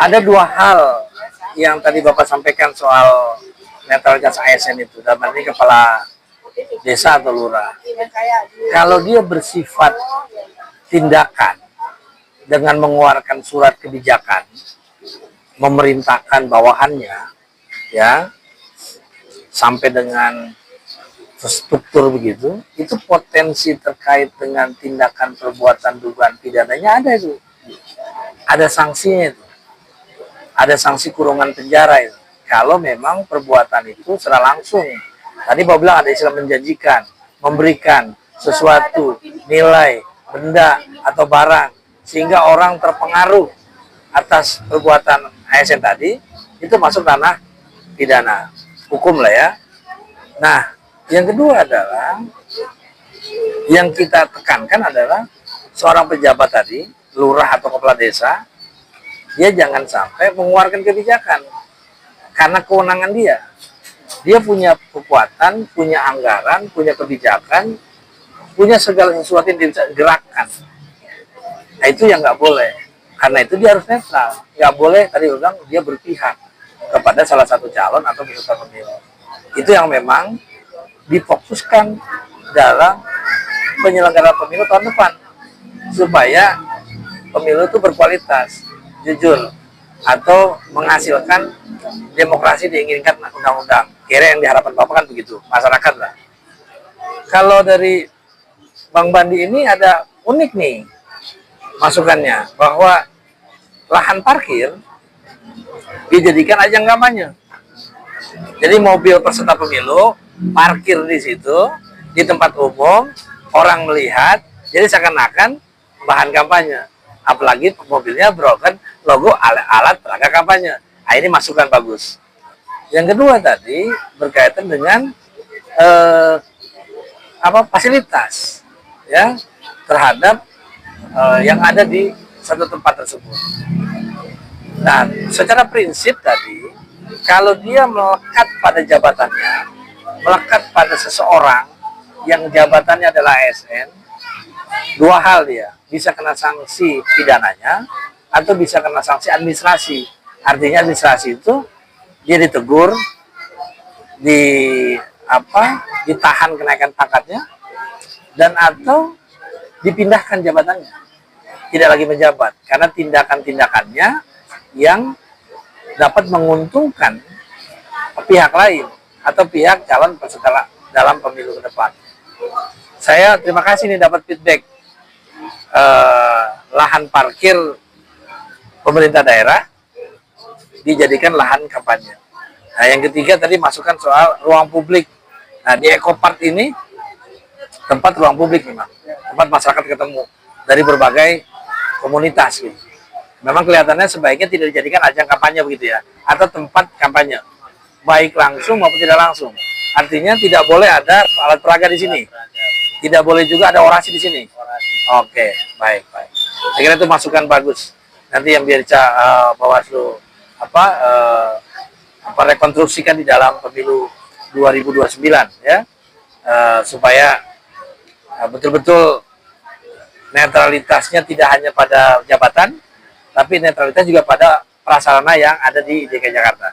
Ada dua hal yang tadi Bapak sampaikan soal netralitas ASN itu, dalam hal ini kepala desa atau lurah. Kalau dia bersifat tindakan dengan mengeluarkan surat kebijakan, memerintahkan bawahannya, ya, sampai dengan struktur begitu, itu potensi terkait dengan tindakan perbuatan dugaan pidananya ada itu. Ada sanksinya itu. Ada sanksi kurungan penjara itu. Kalau memang perbuatan itu secara langsung. Tadi Bapak bilang ada istilah menjanjikan, memberikan sesuatu, nilai, benda, atau barang, sehingga orang terpengaruh atas perbuatan ASN tadi, itu masuk ranah pidana. Hukum lah ya. Nah, yang kedua adalah, yang kita tekankan adalah seorang pejabat tadi, lurah atau kepala desa, dia jangan sampai mengeluarkan kebijakan karena kewenangan dia. Dia punya kekuatan, punya anggaran, punya kebijakan, punya segala sesuatu yang dia bisa gerakkan. Nah, itu yang nggak boleh. Karena itu dia harus netral. Nggak boleh, tadi bilang, dia berpihak kepada salah satu calon atau peserta pemilu. Itu yang memang difokuskan dalam penyelenggaraan pemilu tahun depan. Supaya pemilu itu berkualitas, jujur, atau menghasilkan demokrasi diinginkan undang-undang. Kira yang diharapkan Bapak kan begitu, masyarakat lah. Kalau dari Bang Bandi ini ada unik nih masukannya, bahwa lahan parkir dijadikan ajang kampanye. Jadi mobil peserta pemilu parkir di situ, di tempat umum, orang melihat, jadi seakan-akan bahan kampanye. Apalagi mobilnya broken logo alat peraga kampanye. Nah, ini masukan bagus. Yang kedua tadi berkaitan dengan fasilitas ya terhadap yang ada di satu tempat tersebut. Nah, secara prinsip tadi, kalau dia melekat pada jabatannya, melekat pada seseorang yang jabatannya adalah ASN, dua hal dia, bisa kena sanksi pidananya atau bisa kena sanksi administrasi. Artinya administrasi itu dia ditegur, ditahan kenaikan pangkatnya, dan atau dipindahkan jabatannya, tidak lagi menjabat karena tindakan-tindakannya yang dapat menguntungkan pihak lain atau pihak calon peserta dalam pemilu ke depan. Saya terima kasih nih dapat feedback lahan parkir pemerintah daerah dijadikan lahan kampanye. Nah, yang ketiga tadi masukan soal ruang publik. Nah, di Ekopart ini tempat ruang publik memang, tempat masyarakat ketemu dari berbagai komunitas gitu. Memang kelihatannya sebaiknya tidak dijadikan ajang kampanye begitu ya, atau tempat kampanye, baik langsung maupun tidak langsung. Artinya tidak boleh ada alat peraga di sini, tidak boleh juga ada orasi di sini. Oke, baik. Saya kira itu masukan bagus. Nanti yang biar Bawaslu rekonstruksikan di dalam pemilu 2029 ya, supaya betul-betul netralitasnya tidak hanya pada jabatan, tapi netralitas juga pada prasarana yang ada di DKI Jakarta.